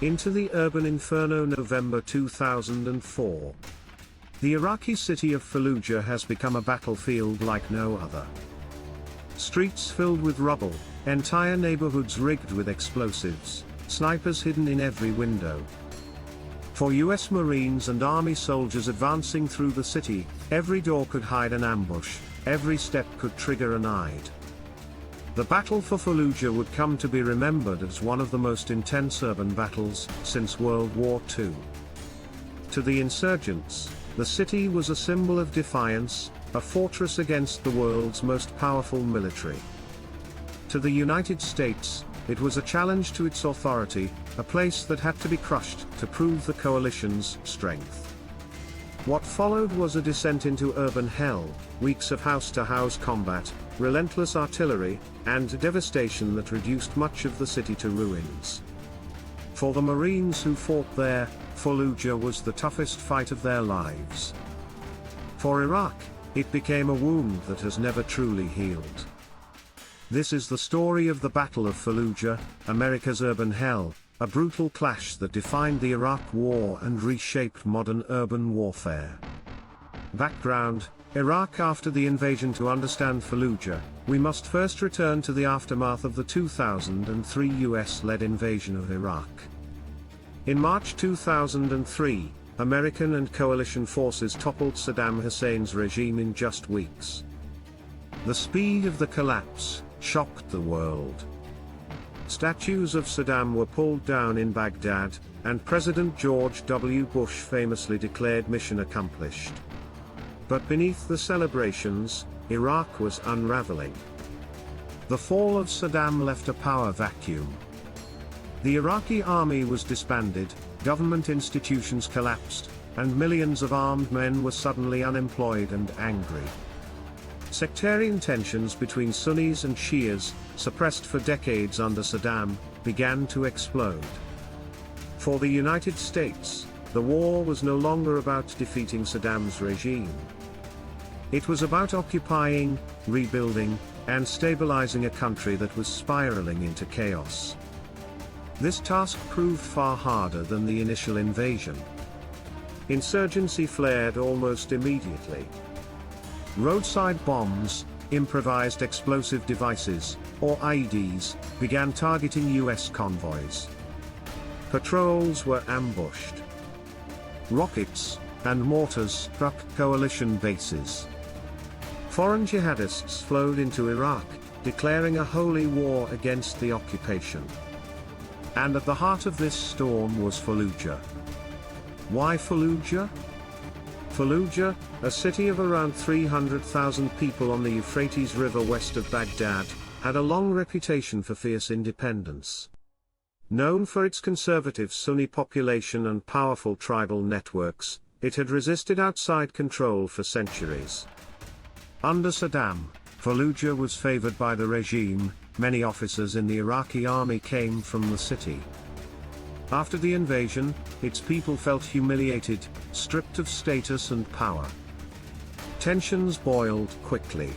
Into the urban inferno. November 2004. The Iraqi city of Fallujah has become a battlefield like no other. Streets filled with rubble, entire neighborhoods rigged with explosives, snipers hidden in every window. For US Marines and Army soldiers advancing through the city, every door could hide an ambush, every step could trigger an IED. The battle for Fallujah would come to be remembered as one of the most intense urban battles since World War II. To the insurgents, the city was a symbol of defiance, a fortress against the world's most powerful military. To the United States, it was a challenge to its authority, a place that had to be crushed to prove the coalition's strength. What followed was a descent into urban hell, weeks of house-to-house combat, relentless artillery, and devastation that reduced much of the city to ruins. For the Marines who fought there, Fallujah was the toughest fight of their lives. For Iraq, it became a wound that has never truly healed. This is the story of the Battle of Fallujah, America's urban hell, a brutal clash that defined the Iraq War and reshaped modern urban warfare. Background: Iraq after the invasion. To understand Fallujah, we must first return to the aftermath of the 2003 US-led invasion of Iraq. In March 2003, American and coalition forces toppled Saddam Hussein's regime in just weeks. The speed of the collapse shocked the world. Statues of Saddam were pulled down in Baghdad, and President George W. Bush famously declared mission accomplished. But beneath the celebrations, Iraq was unraveling. The fall of Saddam left a power vacuum. The Iraqi army was disbanded, government institutions collapsed, and millions of armed men were suddenly unemployed and angry. Sectarian tensions between Sunnis and Shias, suppressed for decades under Saddam, began to explode. For the United States, the war was no longer about defeating Saddam's regime. It was about occupying, rebuilding, and stabilizing a country that was spiraling into chaos. This task proved far harder than the initial invasion. Insurgency flared almost immediately. Roadside bombs, improvised explosive devices, or IEDs, began targeting US convoys. Patrols were ambushed. Rockets and mortars struck coalition bases. Foreign jihadists flowed into Iraq, declaring a holy war against the occupation. And at the heart of this storm was Fallujah. Why Fallujah? Fallujah, a city of around 300,000 people on the Euphrates River west of Baghdad, had a long reputation for fierce independence. Known for its conservative Sunni population and powerful tribal networks, it had resisted outside control for centuries. Under Saddam, Fallujah was favored by the regime. Many officers in the Iraqi army came from the city. After the invasion, its people felt humiliated, stripped of status and power. Tensions boiled quickly.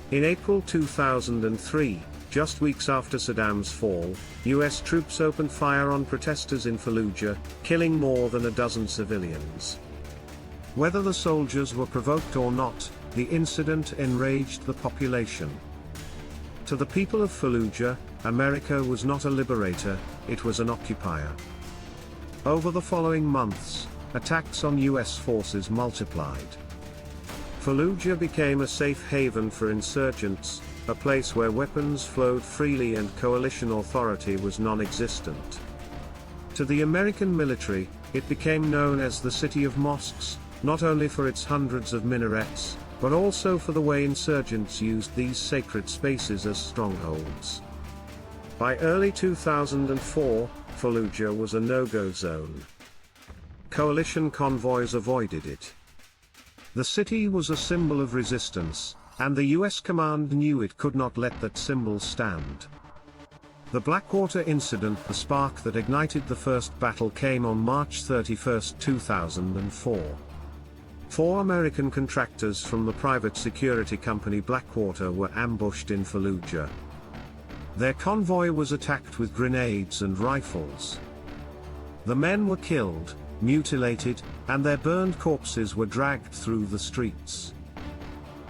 In April 2003, just weeks after Saddam's fall, US troops opened fire on protesters in Fallujah, killing more than a dozen civilians. Whether the soldiers were provoked or not, the incident enraged the population. To the people of Fallujah, America was not a liberator, it was an occupier. Over the following months, attacks on US forces multiplied. Fallujah became a safe haven for insurgents, a place where weapons flowed freely and coalition authority was non-existent. To the American military, it became known as the City of Mosques, not only for its hundreds of minarets, but also for the way insurgents used these sacred spaces as strongholds. By early 2004, Fallujah was a no-go zone. Coalition convoys avoided it. The city was a symbol of resistance, and the US command knew it could not let that symbol stand. The Blackwater incident, the spark that ignited the first battle, came on March 31, 2004. 4 American contractors from the private security company Blackwater were ambushed in Fallujah. Their convoy was attacked with grenades and rifles. The men were killed, mutilated, and their burned corpses were dragged through the streets.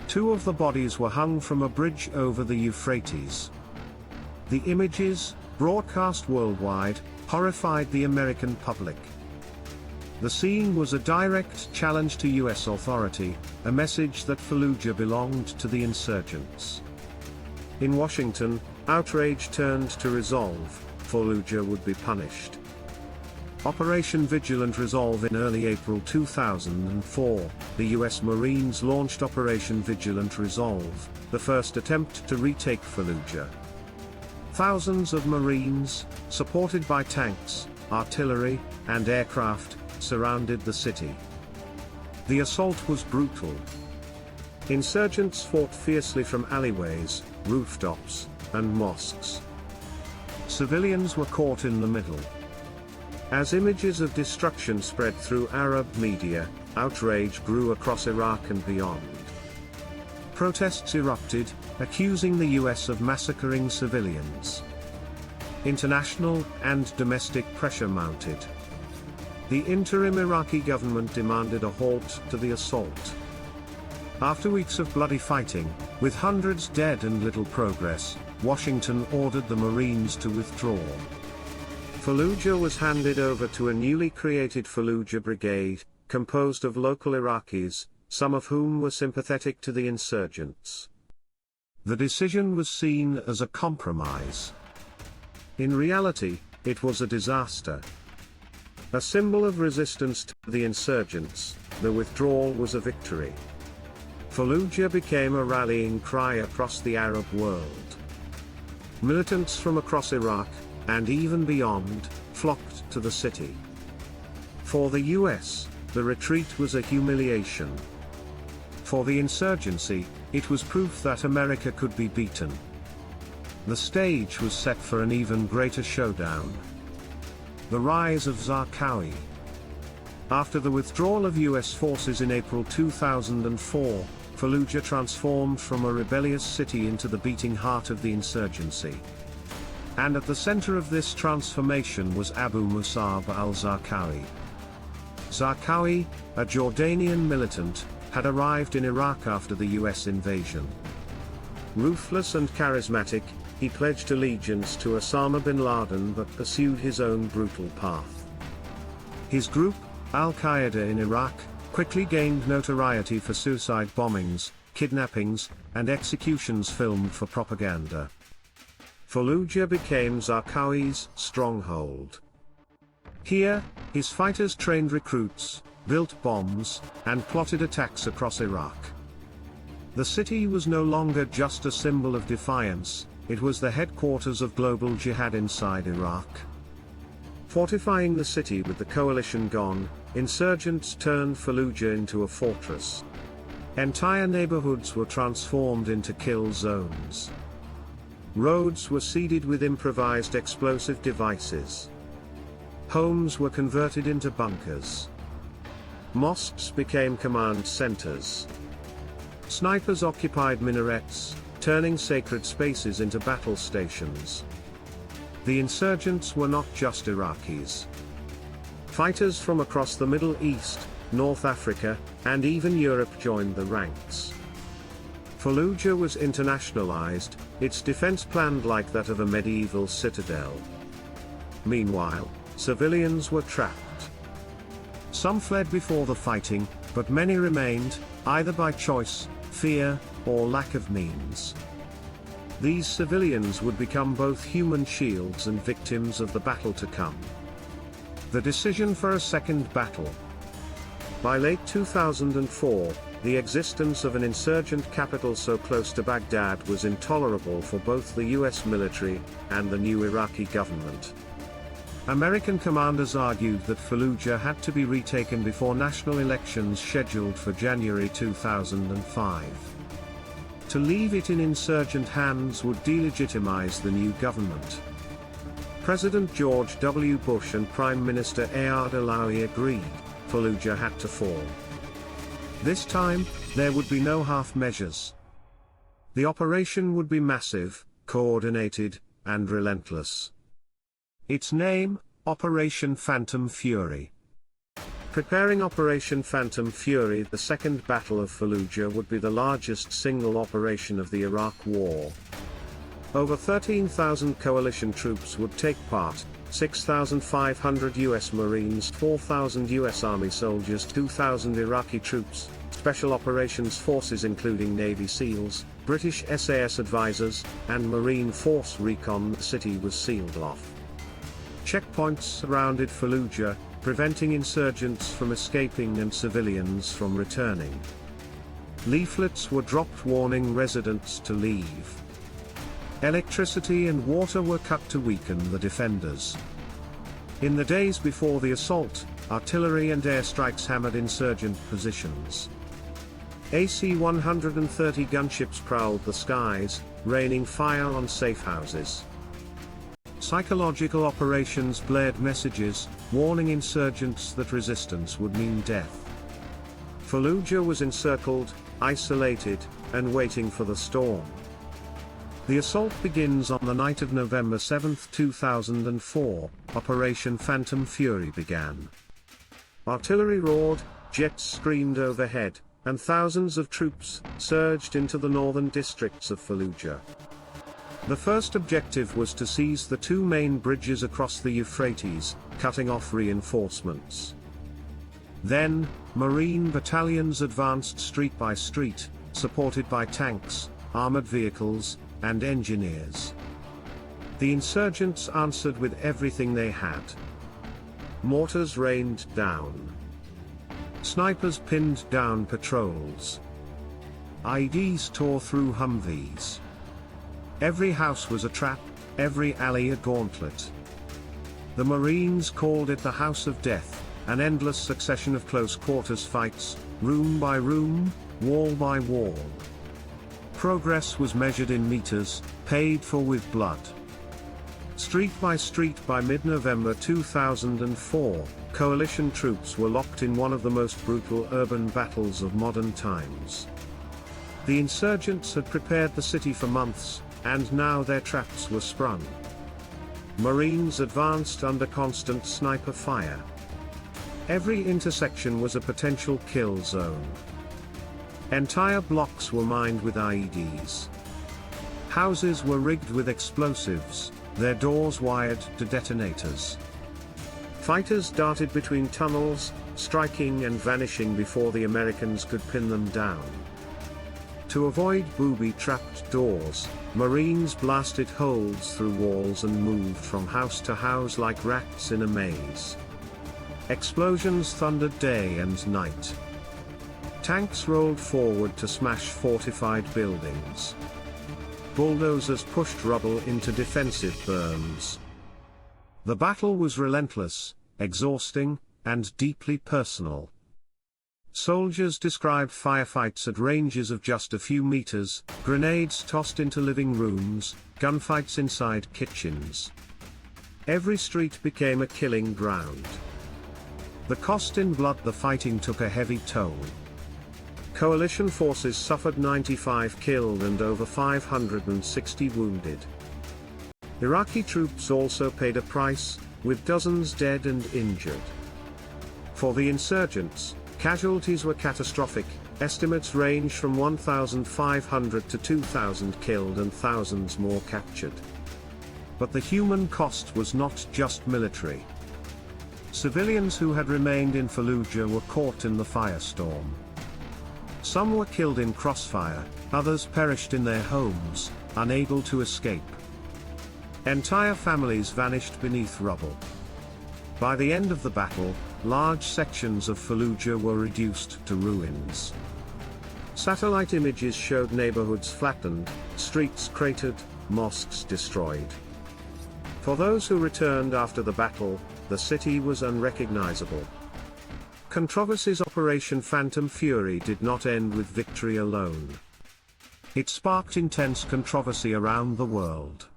2 of the bodies were hung from a bridge over the Euphrates. The images, broadcast worldwide, horrified the American public. The scene was a direct challenge to US authority, a message that Fallujah belonged to the insurgents. In Washington, outrage turned to resolve: Fallujah would be punished. Operation Vigilant Resolve. In early April 2004, the US Marines launched Operation Vigilant Resolve, the first attempt to retake Fallujah. Thousands of Marines, supported by tanks, artillery, and aircraft, surrounded the city. The assault was brutal. Insurgents fought fiercely from alleyways, rooftops, and mosques. Civilians were caught in the middle. As images of destruction spread through Arab media, outrage grew across Iraq and beyond. Protests erupted, accusing the US of massacring civilians. International and domestic pressure mounted. The interim Iraqi government demanded a halt to the assault. After weeks of bloody fighting, with hundreds dead and little progress, Washington ordered the Marines to withdraw. Fallujah was handed over to a newly created Fallujah Brigade, composed of local Iraqis, some of whom were sympathetic to the insurgents. The decision was seen as a compromise. In reality, it was a disaster. A symbol of resistance to the insurgents, the withdrawal was a victory. Fallujah became a rallying cry across the Arab world. Militants from across Iraq, and even beyond, flocked to the city. For the US, the retreat was a humiliation. For the insurgency, it was proof that America could be beaten. The stage was set for an even greater showdown. The rise of Zarqawi. After the withdrawal of US forces in April 2004, Fallujah transformed from a rebellious city into the beating heart of the insurgency. And at the center of this transformation was Abu Musab al-Zarqawi. Zarqawi, a Jordanian militant, had arrived in Iraq after the US invasion. Ruthless and charismatic, he pledged allegiance to Osama bin Laden but pursued his own brutal path. His group, Al-Qaeda in Iraq, quickly gained notoriety for suicide bombings, kidnappings, and executions filmed for propaganda. Fallujah became Zarqawi's stronghold. Here, his fighters trained recruits, built bombs, and plotted attacks across Iraq. The city was no longer just a symbol of defiance, it was the headquarters of global jihad inside Iraq. Fortifying the city with the coalition gone, insurgents turned Fallujah into a fortress. Entire neighborhoods were transformed into kill zones. Roads were seeded with improvised explosive devices. Homes were converted into bunkers. Mosques became command centers. Snipers occupied minarets, turning sacred spaces into battle stations. The insurgents were not just Iraqis. Fighters from across the Middle East, North Africa, and even Europe joined the ranks. Fallujah was internationalized, its defense planned like that of a medieval citadel. Meanwhile, civilians were trapped. Some fled before the fighting, but many remained, either by choice, fear, or lack of means. These civilians would become both human shields and victims of the battle to come. The decision for a second battle. By late 2004, the existence of an insurgent capital so close to Baghdad was intolerable for both the US military and the new Iraqi government. American commanders argued that Fallujah had to be retaken before national elections scheduled for January 2005. To leave it in insurgent hands would delegitimize the new government. President George W. Bush and Prime Minister Ayad Alawi agreed, Fallujah had to fall. This time, there would be no half measures. The operation would be massive, coordinated, and relentless. Its name, Operation Phantom Fury. Preparing Operation Phantom Fury, the Second Battle of Fallujah would be the largest single operation of the Iraq War. Over 13,000 coalition troops would take part, 6,500 US Marines, 4,000 US Army soldiers, 2,000 Iraqi troops, Special Operations Forces including Navy SEALs, British SAS advisors, and Marine Force Recon. The city was sealed off. Checkpoints surrounded Fallujah, preventing insurgents from escaping and civilians from returning. Leaflets were dropped warning residents to leave. Electricity and water were cut to weaken the defenders. In the days before the assault, artillery and airstrikes hammered insurgent positions. AC-130 gunships prowled the skies, raining fire on safe houses. Psychological operations blared messages, warning insurgents that resistance would mean death. Fallujah was encircled, isolated, and waiting for the storm. The assault begins on the night of November 7, 2004, Operation Phantom Fury began. Artillery roared, jets screamed overhead, and thousands of troops surged into the northern districts of Fallujah. The first objective was to seize the two main bridges across the Euphrates, cutting off reinforcements. Then, Marine battalions advanced street by street, supported by tanks, armored vehicles, and engineers. The insurgents answered with everything they had. Mortars rained down. Snipers pinned down patrols. IEDs tore through Humvees. Every house was a trap, every alley a gauntlet. The Marines called it the House of Death, an endless succession of close-quarters fights, room by room, wall by wall. Progress was measured in meters, paid for with blood. Street by mid-November 2004, coalition troops were locked in one of the most brutal urban battles of modern times. The insurgents had prepared the city for months, and now their traps were sprung. Marines advanced under constant sniper fire. Every intersection was a potential kill zone. Entire blocks were mined with IEDs. Houses were rigged with explosives, their doors wired to detonators. Fighters darted between tunnels, striking and vanishing before the Americans could pin them down. To avoid booby-trapped doors, Marines blasted holes through walls and moved from house to house like rats in a maze. Explosions thundered day and night. Tanks rolled forward to smash fortified buildings. Bulldozers pushed rubble into defensive berms. The battle was relentless, exhausting, and deeply personal. Soldiers described firefights at ranges of just a few meters, grenades tossed into living rooms, gunfights inside kitchens. Every street became a killing ground. The cost in blood, the fighting took a heavy toll. Coalition forces suffered 95 killed and over 560 wounded. Iraqi troops also paid a price, with dozens dead and injured. For the insurgents, casualties were catastrophic. Estimates range from 1,500 to 2,000 killed and thousands more captured. But the human cost was not just military. Civilians who had remained in Fallujah were caught in the firestorm. Some were killed in crossfire, others perished in their homes, unable to escape. Entire families vanished beneath rubble. By the end of the battle, large sections of Fallujah were reduced to ruins. Satellite images showed neighborhoods flattened, streets cratered, mosques destroyed. For those who returned after the battle, the city was unrecognizable. Controversies. Operation Phantom Fury did not end with victory alone. It sparked intense controversy around the world.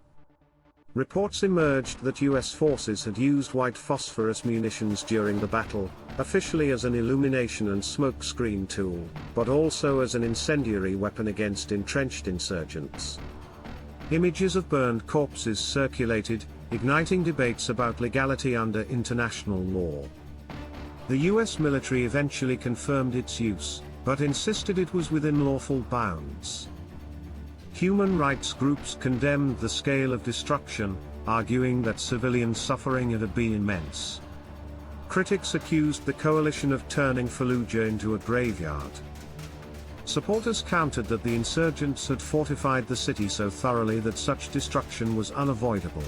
Reports emerged that US forces had used white phosphorus munitions during the battle, officially as an illumination and smokescreen tool, but also as an incendiary weapon against entrenched insurgents. Images of burned corpses circulated, igniting debates about legality under international law. The US military eventually confirmed its use, but insisted it was within lawful bounds. Human rights groups condemned the scale of destruction, arguing that civilian suffering had been immense. Critics accused the coalition of turning Fallujah into a graveyard. Supporters countered that the insurgents had fortified the city so thoroughly that such destruction was unavoidable.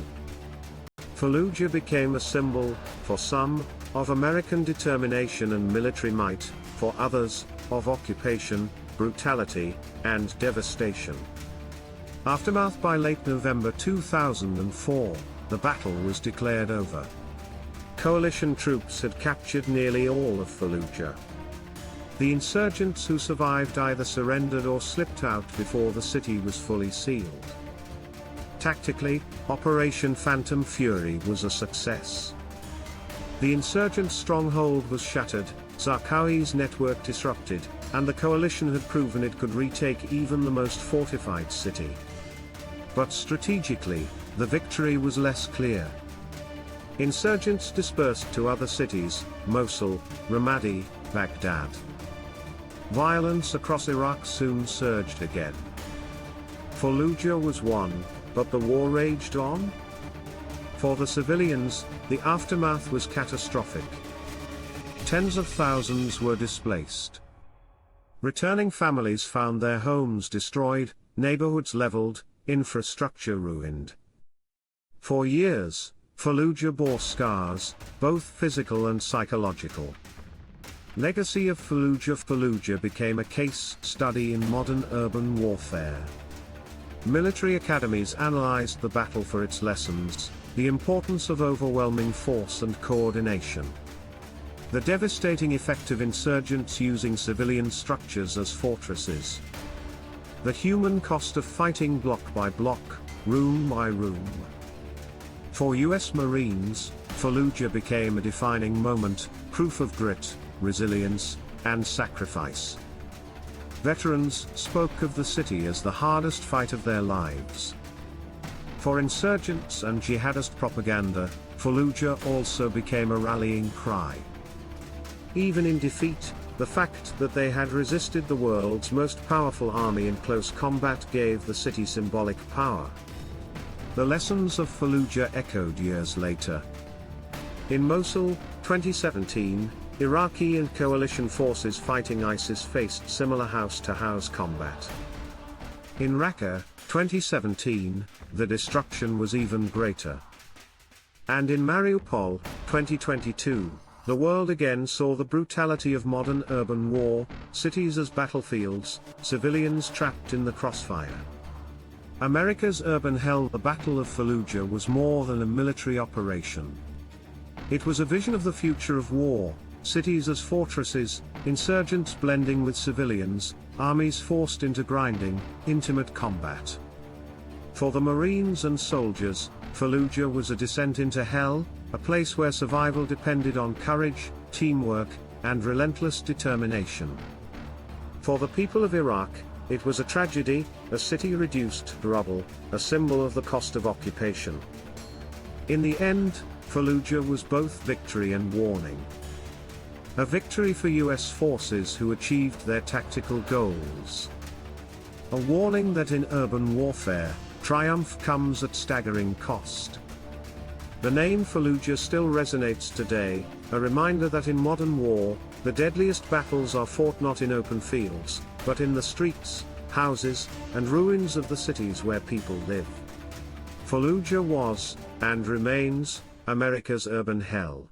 Fallujah became a symbol, for some, of American determination and military might, for others, of occupation, brutality, and devastation. Aftermath. By late November 2004, the battle was declared over. Coalition troops had captured nearly all of Fallujah. The insurgents who survived either surrendered or slipped out before the city was fully sealed. Tactically, Operation Phantom Fury was a success. The insurgent stronghold was shattered, Zarqawi's network disrupted, and the coalition had proven it could retake even the most fortified city. But strategically, the victory was less clear. Insurgents dispersed to other cities, Mosul, Ramadi, Baghdad. Violence across Iraq soon surged again. Fallujah was won, but the war raged on? For the civilians, the aftermath was catastrophic. Tens of thousands were displaced. Returning families found their homes destroyed, neighborhoods leveled, infrastructure ruined. For years, Fallujah bore scars, both physical and psychological. Legacy of Fallujah. Fallujah became a case study in modern urban warfare. Military academies analyzed the battle for its lessons, the importance of overwhelming force and coordination, the devastating effect of insurgents using civilian structures as fortresses, the human cost of fighting block by block, room by room. For US Marines, Fallujah became a defining moment, proof of grit, resilience, and sacrifice. Veterans spoke of the city as the hardest fight of their lives. For insurgents and jihadist propaganda, Fallujah also became a rallying cry. Even in defeat, the fact that they had resisted the world's most powerful army in close combat gave the city symbolic power. The lessons of Fallujah echoed years later. In Mosul, 2017, Iraqi and coalition forces fighting ISIS faced similar house-to-house combat. In Raqqa, 2017, the destruction was even greater. And in Mariupol, 2022, the world again saw the brutality of modern urban war, cities as battlefields, civilians trapped in the crossfire. America's urban hell. The Battle of Fallujah was more than a military operation. It was a vision of the future of war, cities as fortresses, insurgents blending with civilians, armies forced into grinding, intimate combat. For the Marines and soldiers, Fallujah was a descent into hell, a place where survival depended on courage, teamwork, and relentless determination. For the people of Iraq, it was a tragedy, a city reduced to rubble, a symbol of the cost of occupation. In the end, Fallujah was both victory and warning. A victory for US forces who achieved their tactical goals. A warning that in urban warfare, triumph comes at staggering cost. The name Fallujah still resonates today, a reminder that in modern war, the deadliest battles are fought not in open fields, but in the streets, houses, and ruins of the cities where people live. Fallujah was, and remains, America's urban hell.